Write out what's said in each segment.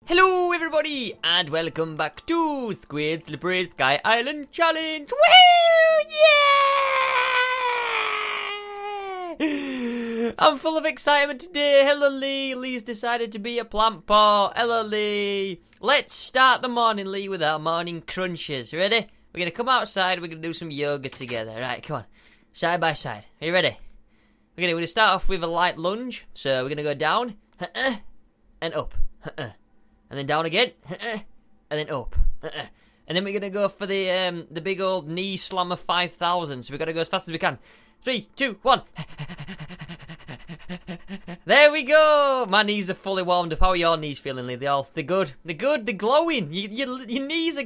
Hello everybody, and welcome back to Squid Slippery Sky Island Challenge! Woohoo! Yeah! I'm full of excitement today. Hello Lee. Lee's decided to be a plant pot. Hello Lee. Let's start the morning, Lee, with our morning crunches. Ready? We're going to come outside, we're going to do some yoga together. Right, come on. Side by side. Are you ready? We're going to start off with a light lunge. So we're going to go down, and up. And then down again, and then up, and then we're gonna go for the big old knee slammer 5000. So we gotta go as fast as we can. 3, 2, 1. There we go. My knees are fully warmed up. How are your knees feeling, Lee? They're good. They're good. They're glowing. Your knees are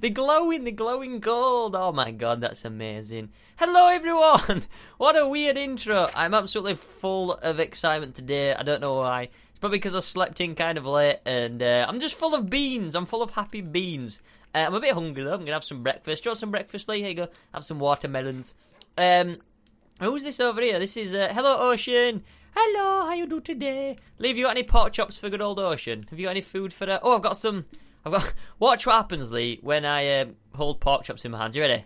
they're glowing gold. Oh my god, that's amazing. Hello everyone. What a weird intro. I'm absolutely full of excitement today. I don't know why. Probably because I slept in kind of late, and I'm just full of beans. I'm full of happy beans. I'm a bit hungry though. I'm gonna have some breakfast. Do you want some breakfast, Lee? Here you go. Have some watermelons. Who's this over here? This is hello, Ocean. Hello, how you do today? Lee, have you got any pork chops for good old Ocean? Have you got any food for that? Oh, I've got some. Watch what happens, Lee, when I hold pork chops in my hands. You ready?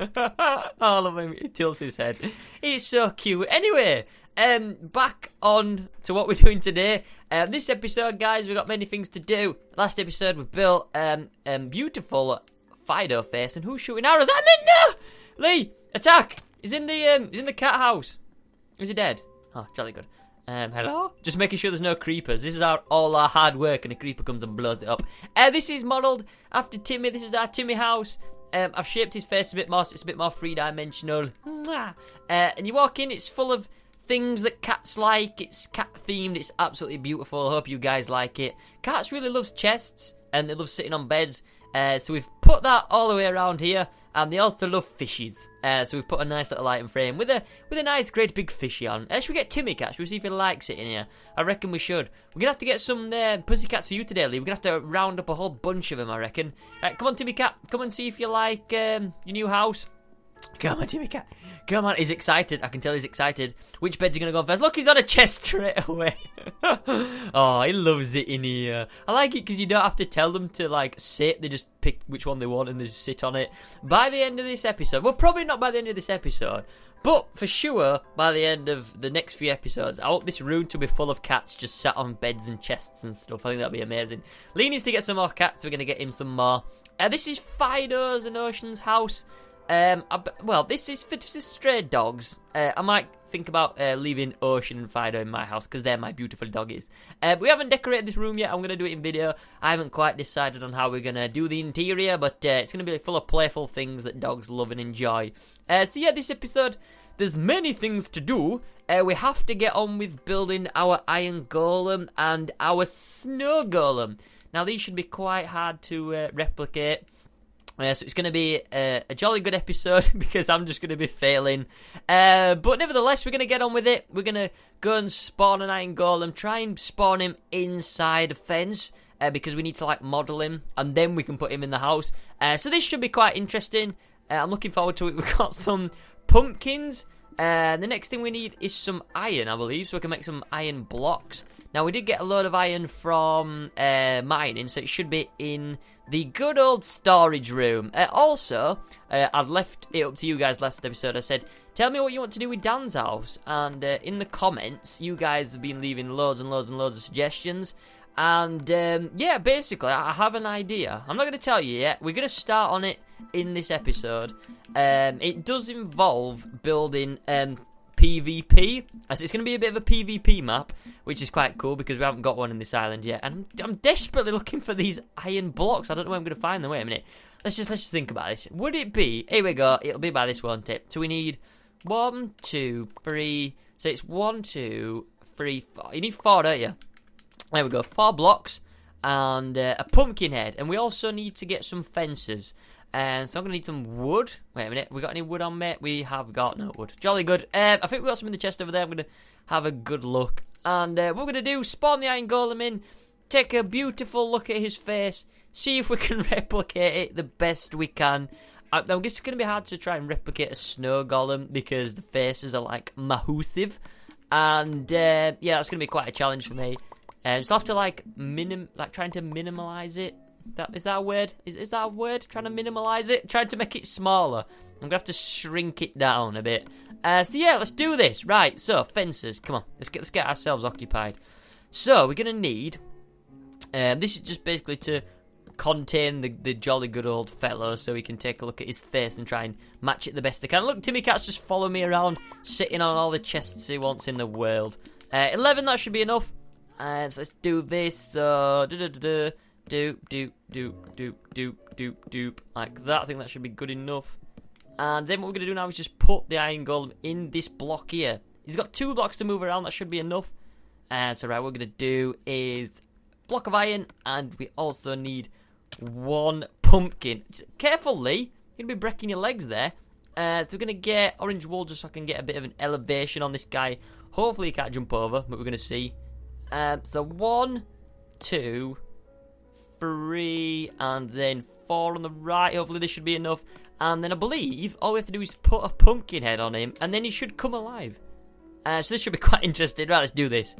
I love him. He tilts his head. He's so cute. Anyway. Back on to what we're doing today. This episode, guys, we've got many things to do. Last episode, we built beautiful Fido face, and who's shooting arrows? I'm in now. Lee, attack! He's in the cat house. Is he dead? Oh, jolly good. Hello? Just making sure there's no creepers. This is all our hard work, and a creeper comes and blows it up. This is modelled after Timmy. This is our Timmy house. I've shaped his face a bit more, so it's a bit more three-dimensional. And you walk in, it's full of things that cats like. It's cat themed. It's absolutely beautiful. I hope you guys like it. Cats really love chests, and they love sitting on beds. So we've put that all the way around here, and they also love fishies. So we've put a nice little item frame with a nice great big fishy on. Should we get Timmy Cat? Should we see if he likes it in here? I reckon we should. We're gonna have to get some pussycats for you today, Lee. We're gonna have to round up a whole bunch of them, I reckon. Right, come on, Timmy Cat. Come and see if you like your new house. Come on, Timmy Cat. Come on, he's excited. I can tell he's excited. Which bed's he going to go on first? Look, he's on a chest straight away. Oh, he loves it in here. I like it because you don't have to tell them to, like, sit. They just pick which one they want and they just sit on it. By the end of this episode, well, probably not by the end of this episode, but for sure, by the end of the next few episodes, I want this room to be full of cats just sat on beds and chests and stuff. I think that'd be amazing. Lee needs to get some more cats. We're going to get him some more. This is Fido's and Ocean's house. Well, this is for stray dogs. I might think about leaving Ocean and Fido in my house because they're my beautiful doggies. We haven't decorated this room yet. I'm going to do it in video. I haven't quite decided on how we're going to do the interior, but it's going to be full of playful things that dogs love and enjoy. So yeah, this episode, there's many things to do. We have to get on with building our iron golem and our snow golem. Now, these should be quite hard to replicate. So it's going to be a jolly good episode because I'm just going to be failing. But nevertheless, we're going to get on with it. We're going to go and spawn an iron golem, try and spawn him inside a fence because we need to like model him and then we can put him in the house. So this should be quite interesting. I'm looking forward to it. We've got some pumpkins. The next thing we need is some iron, I believe, so we can make some iron blocks. Now, we did get a load of iron from mining, so it should be in the good old storage room. Also, I've left it up to you guys last episode. I said, tell me what you want to do with Dan's house. And in the comments, you guys have been leaving loads and loads and loads of suggestions. And, yeah, basically, I have an idea. I'm not going to tell you yet. We're going to start on it in this episode. It does involve building PvP. So it's going to be a bit of a PvP map, which is quite cool because we haven't got one in this island yet. And I'm desperately looking for these iron blocks. I don't know where I'm going to find them. Wait a minute. Let's just think about this. Would it be... Here we go. It'll be by this one tip. So we need 1, 2, 3... So it's 1, 2, 3, 4. You need 4, don't you? There we go. 4 blocks and a pumpkin head. And we also need to get some fences. So I'm going to need some wood. Wait a minute. We got any wood on, mate? We have got no wood. Jolly good. I think we got some in the chest over there. I'm going to have a good look. And what we're going to do, spawn the iron golem in, take a beautiful look at his face, see if we can replicate it the best we can. I guess it's going to be hard to try and replicate a snow golem because the faces are like massive. And yeah, that's gonna be quite a challenge for me. So I have to like trying to minimize it. Is that a word? Is that a word? Trying to minimize it, trying to make it smaller. I'm gonna have to shrink it down a bit. So yeah, let's do this. Right. So fences, come on, let's get ourselves occupied. So we're gonna need. This is just basically to contain the jolly good old fellow, so we can take a look at his face and try and match it the best they can. Look, Timmy Cat's just follow me around, sitting on all the chests he wants in the world. 11, that should be enough. So let's do this. So doop, like that. I think that should be good enough. And then what we're gonna do now is just put the iron golem in this block here. He's got 2 blocks to move around. That should be enough. So right, what we're gonna do is block of iron, and we also need 1 pumpkin. Careful, Lee. You're gonna be breaking your legs there. So we're gonna get orange wool just so I can get a bit of an elevation on this guy. Hopefully he can't jump over, but we're gonna see. So 1, 2, 3, and then 4 on the right. Hopefully this should be enough. And then I believe all we have to do is put a pumpkin head on him, and then he should come alive. So this should be quite interesting. Right, let's do this.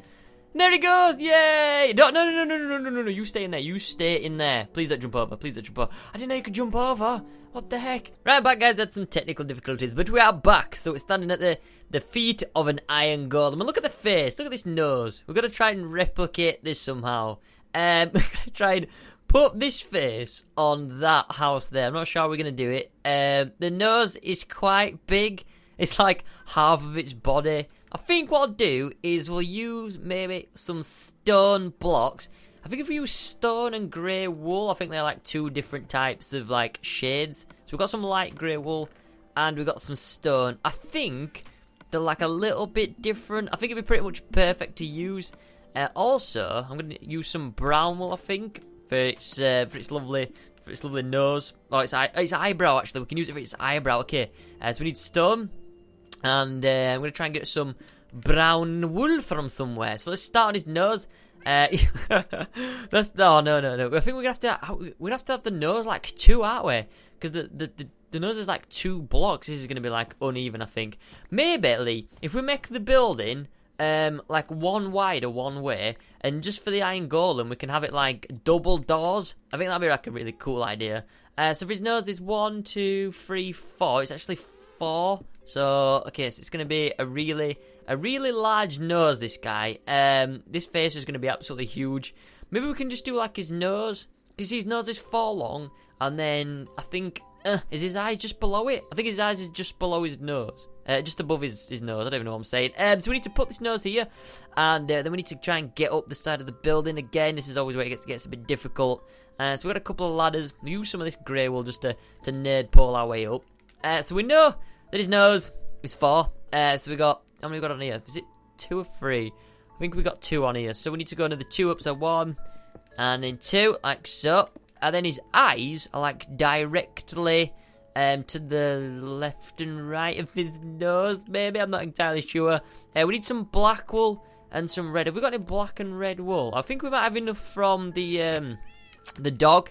There he goes! Yay! No! You stay in there. You stay in there. Please don't jump over. Please don't jump over. I didn't know you could jump over. What the heck? Right back, guys. Had some technical difficulties, but we are back. So we're standing at the feet of an iron golem. And look at the face. Look at this nose. We're going to try and replicate this somehow. We're going to try and put this face on that house there. I'm not sure how we're going to do it. The nose is quite big. It's like half of its body. I think what I'll do is we'll use maybe some stone blocks. I think if we use stone and grey wool, I think they're like 2 different types of like shades. So we've got some light grey wool and we've got some stone. I think they're like a little bit different. I think it'd be pretty much perfect to use. Also, I'm going to use some brown wool, I think, for its lovely nose. Oh, its eyebrow, actually. We can use it for its eyebrow. Okay, so we need stone. And I'm going to try and get some brown wool from somewhere. So let's start on his nose. No. I think we're going to have the nose like 2, aren't we? Because the nose is like 2 blocks. This is going to be like uneven, I think. Maybe, Lee, if we make the building like 1 wide or 1 way, and just for the iron golem, we can have it like double doors. I think that'd be like a really cool idea. So for his nose, there's 1, 2, 3, 4. It's actually 4. So, okay, so it's going to be a really large nose, this guy. This face is going to be absolutely huge. Maybe we can just do, like, his nose. Because his nose is 4 long. And then, I think, is his eyes just below it? I think his eyes is just below his nose. Just above his nose. I don't even know what I'm saying. So we need to put this nose here. And then we need to try and get up the side of the building again. This is always where it gets a bit difficult. So we've got a couple of ladders. We use some of this grey wool just to nerd pole our way up. So we know that his nose is 4. So we got, how many we got on here? Is it 2 or 3? I think we got 2 on here. So we need to go another 2 up. So 1, and then 2, like so. And then his eyes are like directly to the left and right of his nose, maybe. I'm not entirely sure. We need some black wool and some red. Have we got any black and red wool? I think we might have enough from the dog,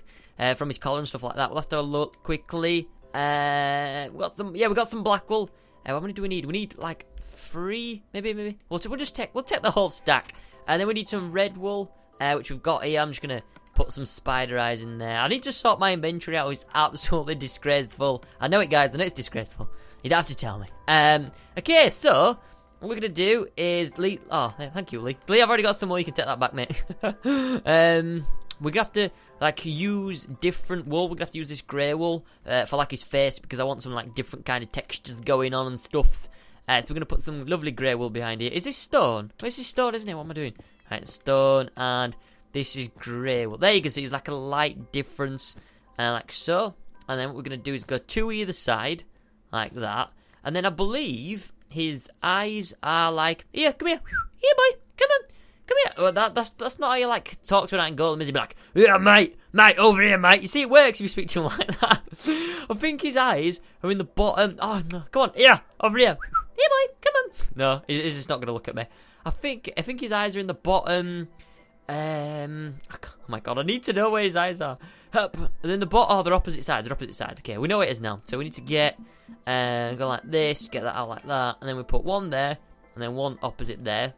from his collar and stuff like that. We'll have to look quickly. We got some black wool. How many do we need? We need like 3, maybe. We'll take the whole stack. And then we need some red wool, which we've got here. I'm just gonna put some spider eyes in there. I need to sort my inventory out. It's absolutely disgraceful. I know it, guys. I know it's disgraceful. You don't have to tell me. Okay, so what we're gonna do is Lee. Oh, thank you, Lee. Lee, I've already got some more. You can take that back, mate. We're gonna have to like use different wool. We're gonna have to use this grey wool for like his face, because I want some like different kind of textures going on and stuff. So we're gonna put some lovely grey wool behind here. Is this stone? This is stone, isn't it? What am I doing? Right, stone, and this is grey wool. There you can see it's like a light difference, like so. And then what we're gonna do is go 2 either side, like that. And then I believe his eyes are like, here, come here, boy, come on. Come here. Well, that's not how you like talk to an iron golem, is he? Be like, yeah, mate, over here, mate. You see, it works if you speak to him like that. I think his eyes are in the bottom. Oh no, come on, yeah, over here. Yeah, boy, come on. No, he's just not gonna look at me. I think his eyes are in the bottom. Oh my god, I need to know where his eyes are. Up, and then the bottom. Oh, they're opposite sides. Okay, we know where it is now. So we need to get go like this, get that out like that, and then we put 1 there. and then one opposite there.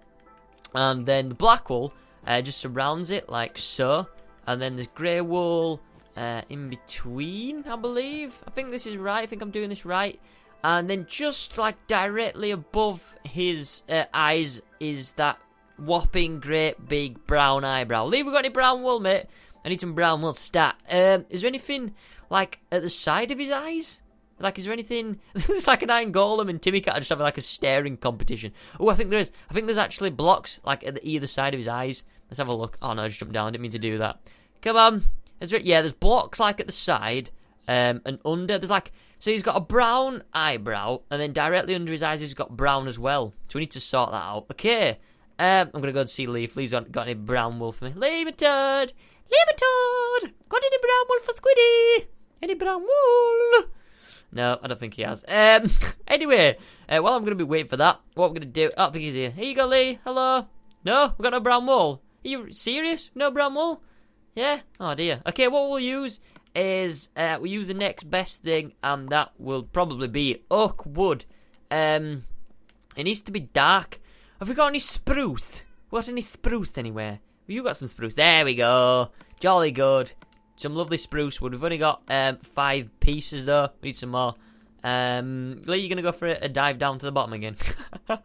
And then the black wool just surrounds it like so. And then there's grey wool in between, I believe. I think this is right. I think I'm doing this right. And then just like directly above his eyes is that whopping great big brown eyebrow. Lee, we got any brown wool, mate? I need some brown wool stat. Is there anything like at the side of his eyes? Like, is there anything? It's like an Iron Golem and Timmy Cat are just having like a staring competition. Oh, I think there is. I think there's actually blocks like at either side of his eyes. Let's have a look. Oh no, I just jumped down. I didn't mean to do that. Come on. Is there? Yeah, there's blocks like at the side and under. There's like, so he's got a brown eyebrow, and then directly under his eyes he's got brown as well. So we need to sort that out. Okay. I'm gonna go and see Lee if Lee's got any brown wool for me. Lee, my toad. Got any brown wool for Squiddy? Any brown wool? No, I don't think he has. Anyway, while I'm going to be waiting for that, what I'm going to do... I don't think he's here. Here you go, Lee. Hello. No, we've got no brown wool. Are you serious? No brown wool? Yeah? Oh, dear. Okay, what we'll use is... we'll use the next best thing, and that will probably be oak wood. It needs to be dark. Have we got any spruce? Got any spruce anywhere? You got some spruce. There we go. Jolly good. Some lovely spruce wood. We've only got 5 pieces though. We need some more. Lee, you're going to go for a dive down to the bottom again. Oh,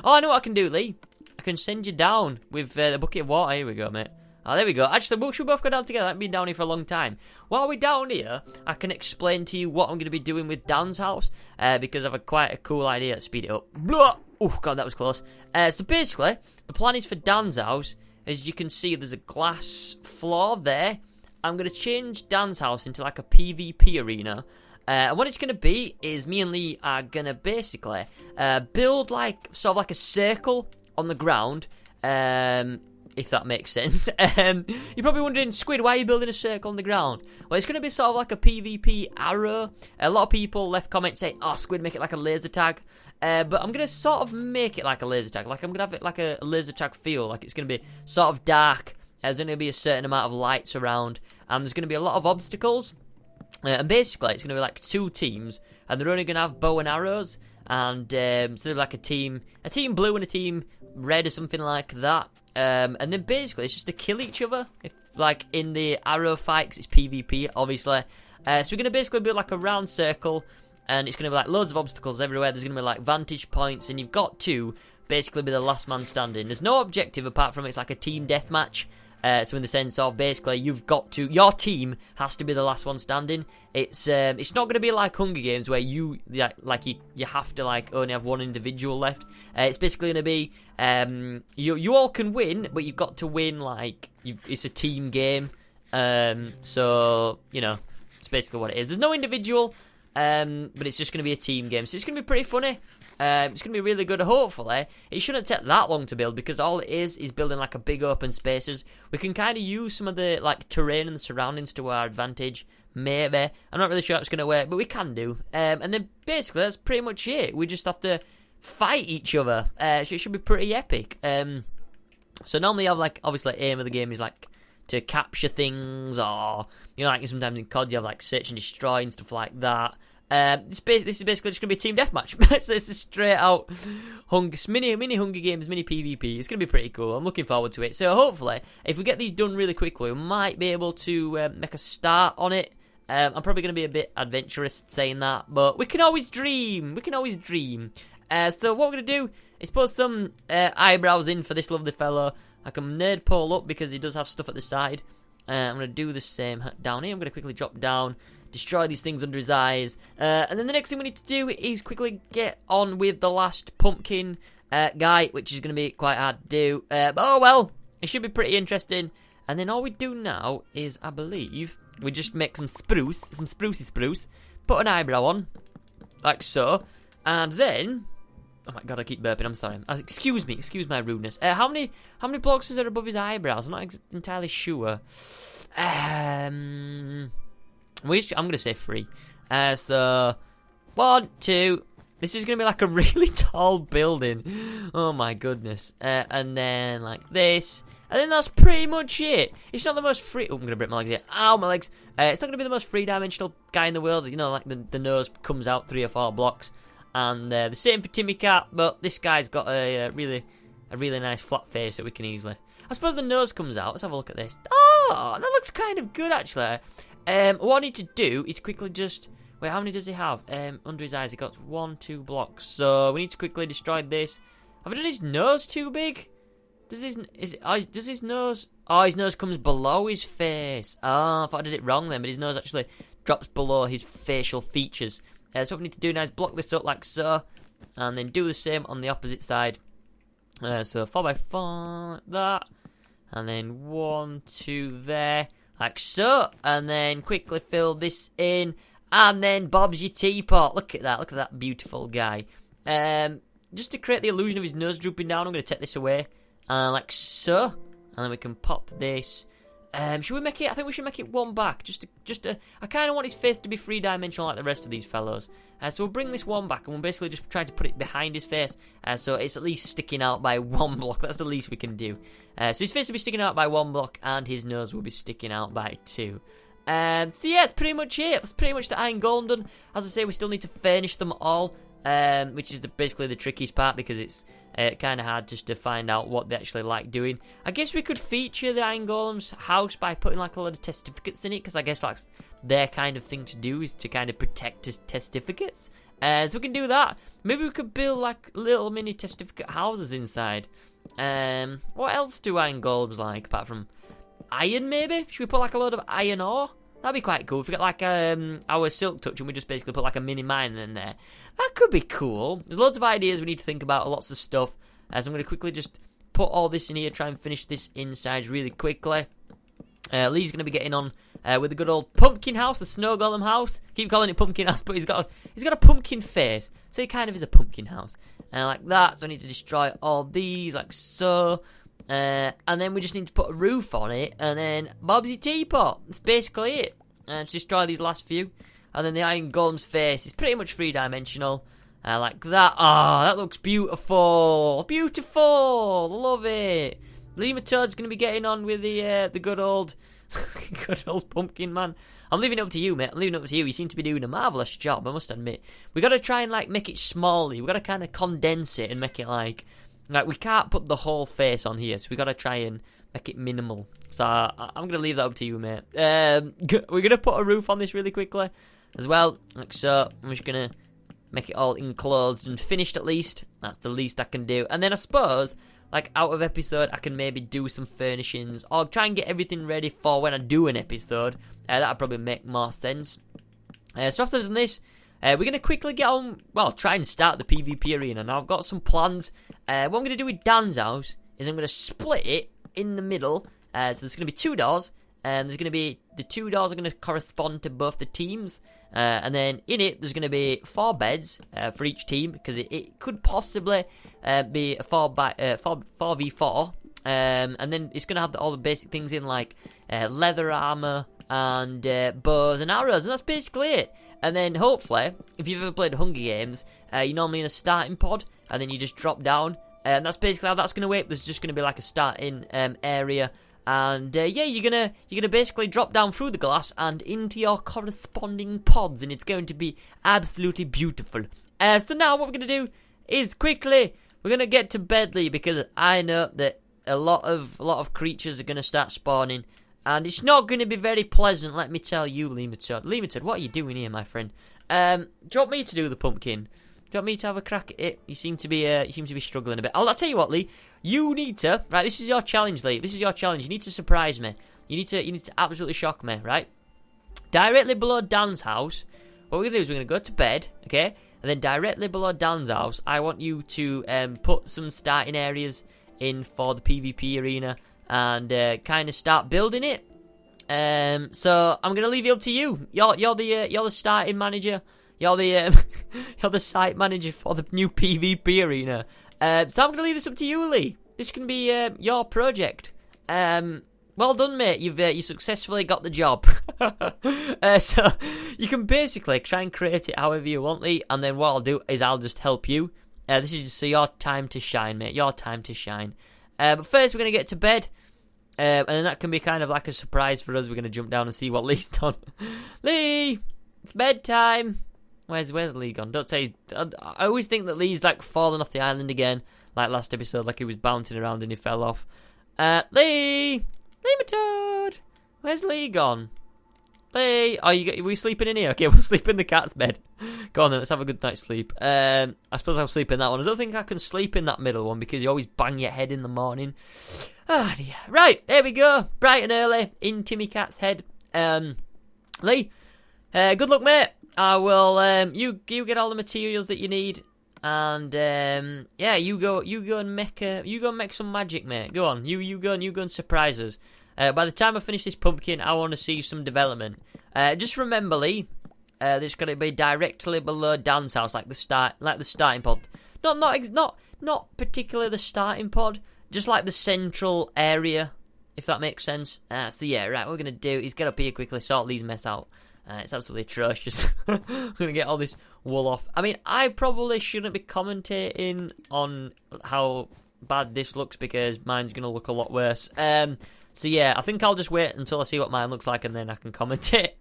I know what I can do, Lee. I can send you down with the bucket of water. Here we go, mate. Oh, there we go. Actually, we should both go down together. I've been down here for a long time. While we're down here, I can explain to you what I'm going to be doing with Dan's house. Because I have quite a cool idea to speed it up. Blah! Oh, God, that was close. So basically, the plan is for Dan's house. As you can see, there's a glass floor there. I'm going to change Dan's house into like a PvP arena. And what it's going to be is me and Lee are going to basically build like sort of like a circle on the ground. If that makes sense. You're probably wondering, Squid, why are you building a circle on the ground? Well, it's going to be sort of like a PvP arrow. A lot of people left comments saying, oh, Squid, make it like a laser tag. But I'm going to sort of make it like a laser tag. Like, I'm going to have it like a laser tag feel. Like, it's going to be sort of dark. There's going to be a certain amount of lights around. And there's going to be a lot of obstacles. And basically, it's going to be like 2 teams. And they're only going to have bow and arrows. And so they'll be like a team blue and a team red or something like that. And then basically, it's just to kill each other. If like in the arrow fight, 'cause it's PvP, obviously. So we're going to basically build like a round circle. And it's going to be like loads of obstacles everywhere. There's going to be like vantage points. And you've got to basically be the last man standing. There's no objective apart from it's like a team deathmatch. So in the sense of basically you've got to, your team has to be the last one standing. It's not going to be like Hunger Games where you have to like only have one individual left. It's basically going to be you all can win, but you've got to win like it's a team game. So you know it's basically what it is. There's no individual, but it's just going to be a team game. So it's going to be pretty funny. It's going to be really good. Hopefully, it shouldn't take that long to build because all it is building like a big open spaces. We can kind of use some of the like terrain and the surroundings to our advantage. Maybe I'm not really sure how it's going to work, but we can do. And then basically that's pretty much it. We just have to fight each other. So it should be pretty epic. So normally I've like obviously aim of the game is like to capture things, or you know like sometimes in COD you have like search and destroy and stuff like that. This is basically just going to be a team deathmatch. So this is straight out mini Hunger Games, mini PvP. It's going to be pretty cool. I'm looking forward to it. So hopefully, if we get these done really quickly, we might be able to make a start on it. I'm probably going to be a bit adventurous saying that, but we can always dream. So what we're going to do is put some eyebrows in for this lovely fellow. I can nerd pole up because he does have stuff at the side. I'm going to do the same down here. I'm going to quickly drop down. Destroy these things under his eyes. And then the next thing we need to do is quickly get on with the last pumpkin guy, which is going to be quite hard to do. But oh well, it should be pretty interesting. And then all we do now is, I believe, we just make some spruce, put an eyebrow on, like so. And then, oh my god, I keep burping, I'm sorry. Excuse my rudeness. How many blocks is there above his eyebrows? I'm not entirely sure. I'm going to say 3. So, 1, 2. This is going to be like a really tall building. Oh my goodness. And then like this. And then that's pretty much it. It's not the most free... Oh, I'm going to break my legs here. Ow, my legs. It's not going to be the most 3-dimensional guy in the world. You know, like the nose comes out 3 or 4 blocks. And the same for Timmy Cat, but this guy's got a really nice flat face that we can easily... I suppose the nose comes out. Let's have a look at this. Oh, that looks kind of good, actually. What I need to do is quickly just... Wait, how many does he have? Under his eyes, he got 1, 2 blocks. So we need to quickly destroy this. Have I done his nose too big? Does his nose... Oh, his nose comes below his face. Oh, I thought I did it wrong then, but his nose actually drops below his facial features. So what we need to do now is block this up like so, and then do the same on the opposite side. So 4x4, like that, and then 1, 2 there, like so, and then quickly fill this in, and then Bob's your teapot. Look at that beautiful guy. Just to create the illusion of his nose drooping down, I'm going to take this away, like so, and then we can pop this. Should we make it? I think we should make it 1 back. I kind of want his face to be 3-dimensional like the rest of these fellows. So we'll bring this 1 back, and we'll basically just try to put it behind his face, so it's at least sticking out by 1 block. That's the least we can do. So his face will be sticking out by 1 block, and his nose will be sticking out by 2. So yeah, that's pretty much it. That's pretty much the Iron Golem done. As I say, we still need to furnish them all, which is basically the trickiest part, because it's kind of hard just to find out what they actually like doing. I guess we could feature the Iron Golem's house by putting like a lot of testificates in it, because I guess that's their kind of thing to do, is to kind of protect his testificates. So we can do that. Maybe we could build like little mini testificate houses inside. What else do Iron Golems like apart from iron? Maybe should we put like a load of iron ore? That'd be quite cool if we got like our silk touch and we just basically put like a mini mine in there. That could be cool. There's loads of ideas we need to think about, lots of stuff. So I'm going to quickly just put all this in here, try and finish this inside really quickly. Lee's going to be getting on with the good old pumpkin house, the snow golem house. Keep calling it pumpkin house, but he's got a pumpkin face, so he kind of is a pumpkin house. Like that, so I need to destroy all these, like so. And then we just need to put a roof on it, and then Bob's teapot. That's basically it. Just destroy these last few, and then the Iron Golem's face is pretty much 3-dimensional, like that. Ah, that looks beautiful, beautiful. Love it. Lemur Toad's gonna be getting on with the good old, pumpkin man. I'm leaving it up to you, mate. I'm leaving it up to you. You seem to be doing a marvelous job, I must admit. We gotta try and like make it smally. We gotta kind of condense it and make it like we can't put the whole face on here, so we gotta try and make it minimal. So I'm gonna leave that up to you, mate. We're gonna put a roof on this really quickly as well, like so. I'm just gonna make it all enclosed and finished at least. That's the least I can do. And then I suppose, like out of episode, I can maybe do some furnishings or try and get everything ready for when I do an episode. That'd probably make more sense. So after done this, we're going to quickly get on, try and start the PvP arena. Now, I've got some plans. What I'm going to do with Dan's house is I'm going to split it in the middle. So there's going to be 2 doors. And there's going to be, the 2 doors are going to correspond to both the teams. And then in it, there's going to be 4 beds for each team. Because it could possibly be a 4v4. And then it's going to have all the basic things in, like leather armor and bows and arrows. And that's basically it. And then hopefully, if you've ever played Hunger Games, you're normally in a starting pod, and then you just drop down. And that's basically how that's going to work. There's just going to be like a starting area. And yeah, you're gonna basically drop down through the glass and into your corresponding pods, and it's going to be absolutely beautiful. So now what we're gonna do is quickly we're gonna get to bed, Lee, because I know that a lot of creatures are gonna start spawning. And it's not going to be very pleasant, let me tell you, Lemur Toad. Lemur Toad, what are you doing here, my friend? Do you want me to do the pumpkin? Do you want me to have a crack at it? You seem to be struggling a bit. I'll tell you what, Lee. You need to, right, this is your challenge, Lee. This is your challenge. You need to surprise me. You need to absolutely shock me, right? Directly below Dan's house, what we're going to do is we're going to go to bed, okay? And then directly below Dan's house, I want you to put some starting areas in for the PvP arena. And kind of start building it. So I'm gonna leave it up to you. You're the starting manager. You're the site manager for the new PvP arena. So I'm gonna leave this up to you, Lee. This can be your project. Well done, mate. You successfully got the job. So you can basically try and create it however you want, Lee. And then what I'll do is I'll just help you. This is so your time to shine, mate. Your time to shine. But first, we're going to get to bed, and then that can be kind of like a surprise for us. We're going to jump down and see what Lee's done. Lee, it's bedtime. Where's Lee gone? Don't say... I always think that Lee's, like, falling off the island again. Like last episode, like he was bouncing around and he fell off. Lee! Lee, my toad! Where's Lee gone? Lee! Oh, are we sleeping in here? Okay, we'll sleep in the cat's bed. Go on then, let's have a good night's sleep. I suppose I'll sleep in that one. I don't think I can sleep in that middle one because you always bang your head in the morning. Ah, dear. Right, there we go. Bright and early in Timmy Cat's head. Lee, good luck, mate. I will, you get all the materials that you need. And yeah, you go and make some magic, mate. Go on, you go and surprise us. By the time I finish this pumpkin, I want to see some development. Just remember, Lee, there's going to be directly below Dan's house, like the starting pod. Not particularly the starting pod, just like the central area, if that makes sense. So yeah, right. What we're gonna do is get up here quickly, sort Lee's mess out. It's absolutely atrocious. I'm going to get all this wool off. I mean, I probably shouldn't be commentating on how bad this looks because mine's going to look a lot worse. So yeah, I think I'll just wait until I see what mine looks like and then I can commentate.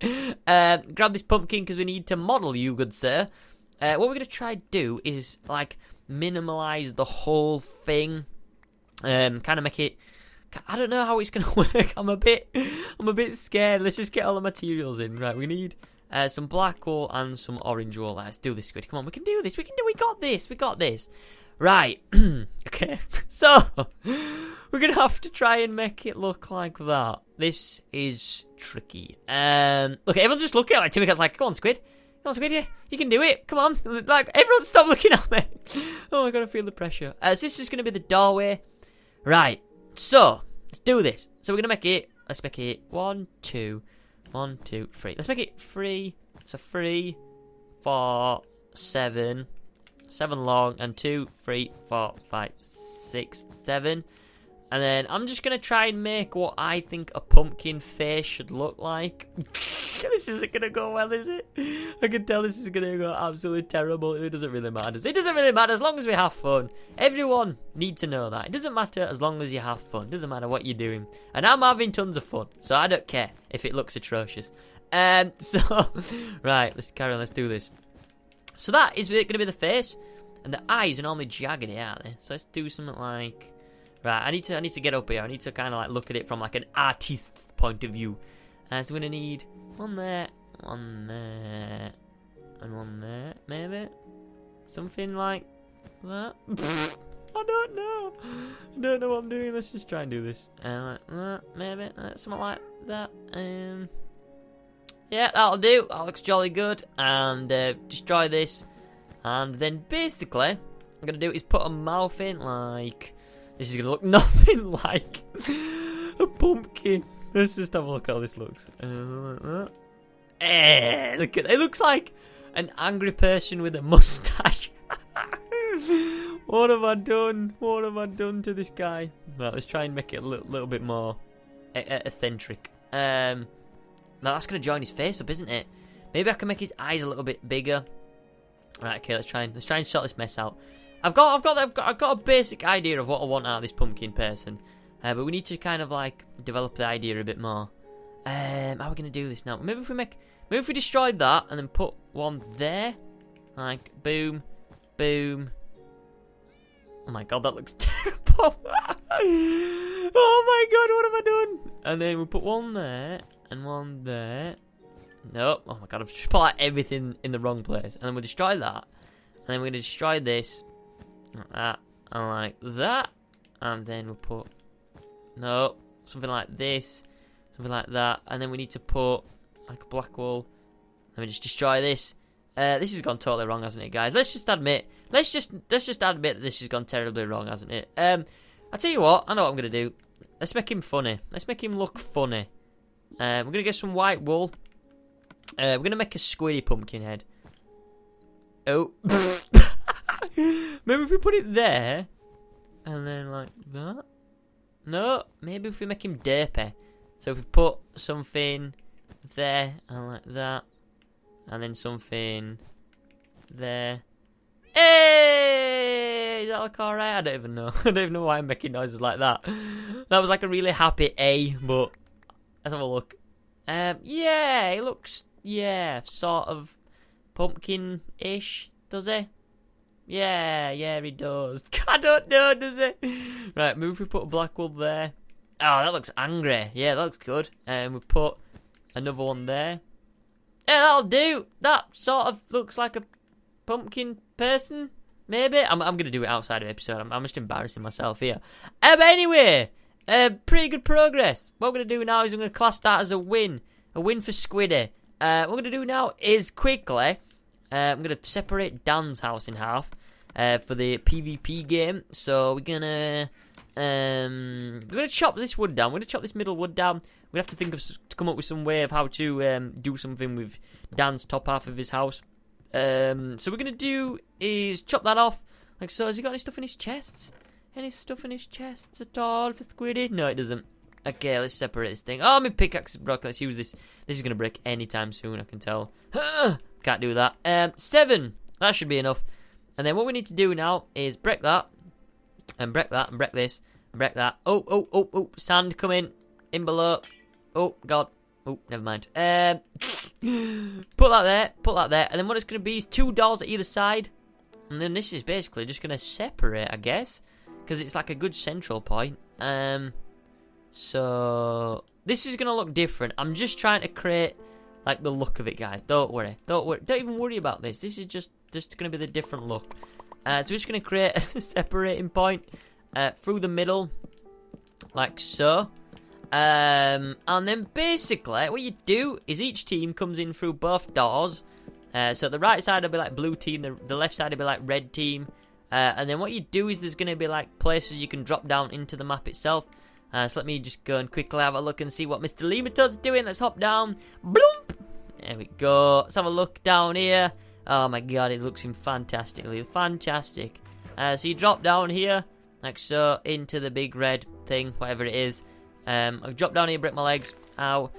Grab this pumpkin because we need to model you, good sir. What we're going to try to do is, like, minimalise the whole thing. Kind of make it... I don't know how it's going to work. I'm a bit scared. Let's just get all the materials in. Right, we need some black wool and some orange wool. Let's do this, Squid. Come on, we can do this. We got this. Right. Okay. So, we're going to have to try and make it look like that. This is tricky. Look, everyone's just looking at me. Timmy Cat's like, come on, Squid. Come on, Squid, you can do it. Come on. Like, everyone stop looking at me. Oh, I got to feel the pressure. So this is going to be the doorway. Right. So, let's do this. So we're going to make it, let's make it 1, 2, 1, 2, 3. Let's make it 3. So 3, 4, 7. 7 long, and 2, 3, 4, 5, 6, 7. And then I'm just going to try and make what I think a pumpkin face should look like. This isn't going to go well, is it? I can tell this is going to go absolutely terrible. It doesn't really matter. It doesn't really matter as long as we have fun. Everyone needs to know that. It doesn't matter as long as you have fun. It doesn't matter what you're doing. And I'm having tons of fun, so I don't care if it looks atrocious. So, right, let's carry on. Let's do this. So that is going to be the face. And the eyes are normally jaggedy, aren't they? So let's do something like... Right, I need to get up here. I need to kind of like look at it from like an artist's point of view. So we're going to need one there, and one there, maybe? Something like that? I don't know. I don't know what I'm doing. Let's just try and do this. Like that, maybe? Something like that. Yeah, that'll do. That looks jolly good. And destroy this. And then basically, what I'm going to do is put a mouth in like... This is going to look nothing like a pumpkin. Let's just have a look how this looks. Look at it. It looks like an angry person with a mustache. What have I done? What have I done to this guy? Right, let's try and make it a little bit more eccentric. Now that's going to join his face up, isn't it? Maybe I can make his eyes a little bit bigger. Right, okay, let's try and sort this mess out. I've got a basic idea of what I want out of this pumpkin person, but we need to kind of like develop the idea a bit more. How are we gonna do this now? Maybe if we destroyed that and then put one there, like boom, boom. Oh my god, that looks terrible. Oh my god, what have I done? And then we put one there and one there. Nope. Oh my god, I've just put like everything in the wrong place. And then we'll destroy that, and then we're gonna destroy this. Like that, and like that, and then we'll put something like this, something like that, and then we need to put like a black wool. Let me just destroy this. This has gone totally wrong, hasn't it, guys? Let's just admit that this has gone terribly wrong, hasn't it? I tell you what, I know what I'm gonna do. Let's make him funny. Let's make him look funny. We're gonna get some white wool. We're gonna make a squiddy pumpkin head. Oh. Maybe if we put it there, and then like that. No, maybe if we make him derpy. So if we put something there, and like that, and then something there. Hey! Does that look alright? I don't even know. I don't even know why I'm making noises like that. That was like a really happy A, but let's have a look. Yeah, it looks, sort of pumpkin-ish, does he? Yeah, he does. I don't know, does he? Right, maybe if we put a black wool there. Oh, that looks angry. Yeah, that looks good. And we put another one there. Yeah, that'll do. That sort of looks like a pumpkin person, maybe. I'm going to do it outside of episode. I'm just embarrassing myself here. But anyway, pretty good progress. What we're going to do now is I'm going to class that as a win. A win for Squiddy. What we're going to do now is quickly, I'm going to separate Dan's house in half for the PvP game. So we're going to chop this wood down. We're going to chop this middle wood down. We have to think of to come up with some way of how to do something with Dan's top half of his house. So we're going to do is chop that off. Like so. Has he got any stuff in his chests? Any stuff in his chests at all for Squiddy? No, it doesn't. Okay, let's separate this thing. Oh, my pickaxe is broken. Let's use this. This is going to break anytime soon, I can tell. Can't do that. 7. That should be enough. And then what we need to do now is break that. And break that. And break this. And break that. Oh. Sand coming in below. Oh, God. Oh, never mind. Put that there. Put that there. And then what it's going to be is 2 doors at either side. And then this is basically just going to separate, I guess. Because it's like a good central point. So this is going to look different. I'm just trying to create like the look of it, guys. Don't worry. Don't even worry about this. This is just going to be the different look. So we're just going to create a separating point through the middle. Like so. And then basically what you do is each team comes in through both doors. So the right side will be like blue team. The left side will be like red team. And then what you do is there's going to be like places you can drop down into the map itself. So let me just go and quickly have a look and see what Mr. Lemato's doing. Let's hop down. Bloomp! There we go. Let's have a look down here. Oh my god, it looks fantastically. Fantastic. So you drop down here, like so, into the big red thing, whatever it is. I'll drop down here, break my legs. Ow.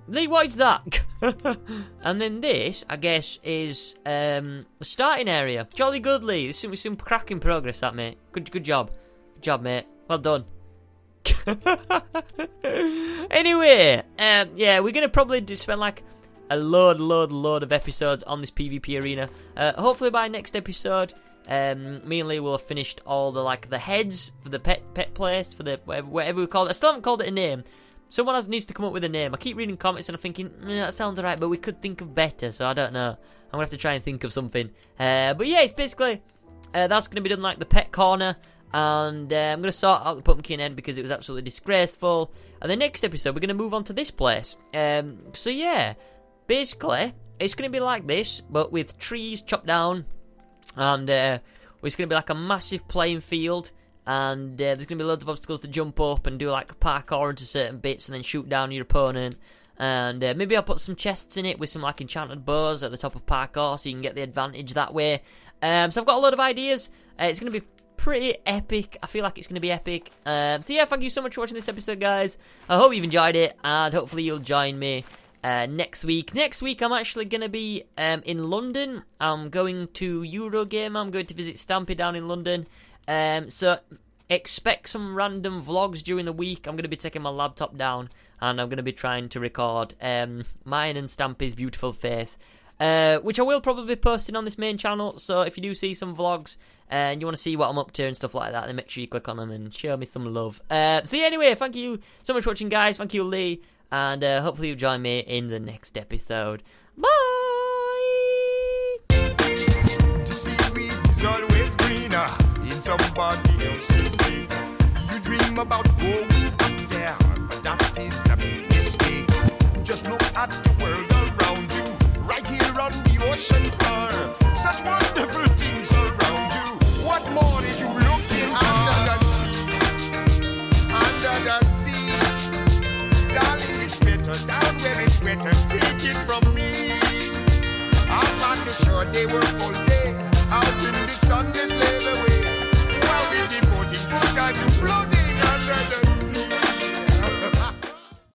Lee, what is that? And then this, I guess, is the starting area. Jolly good, Lee. This is some cracking progress, that, mate. Good job. Good job, mate. Well done. Anyway, yeah, we're gonna probably spend like a load of episodes on this PvP arena. Hopefully by next episode, me and Lee will have finished all the heads for the pet place, for the whatever we call it. I still haven't called it a name. Someone else needs to come up with a name. I keep reading comments and I'm thinking, that sounds alright, but we could think of better, so I don't know. I'm gonna have to try and think of something. But yeah, it's basically that's gonna be done like the pet corner. And I'm going to sort out the pumpkin head because it was absolutely disgraceful. And the next episode, we're going to move on to this place. So yeah, basically, it's going to be like this, but with trees chopped down. And it's going to be like a massive playing field. And there's going to be loads of obstacles to jump up and do like parkour into certain bits and then shoot down your opponent. And maybe I'll put some chests in it with some like enchanted bows at the top of parkour so you can get the advantage that way. So I've got a lot of ideas. It's going to be pretty epic. I feel like it's going to be epic. So yeah, thank you so much for watching this episode, guys. I hope you've enjoyed it, and hopefully you'll join me next week. Next week, I'm actually going to be in London. I'm going to Eurogame. I'm going to visit Stampy down in London. So expect some random vlogs during the week. I'm going to be taking my laptop down, and I'm going to be trying to record mine and Stampy's beautiful face. Which I will probably be posting on this main channel, so if you do see some vlogs and you want to see what I'm up to and stuff like that, then make sure you click on them and show me some love. So yeah, anyway, thank you so much for watching, guys. Thank you, Lee, and hopefully you'll join me in the next episode. Bye! To see weed is always greener in somebody else's dream. You dream about gold.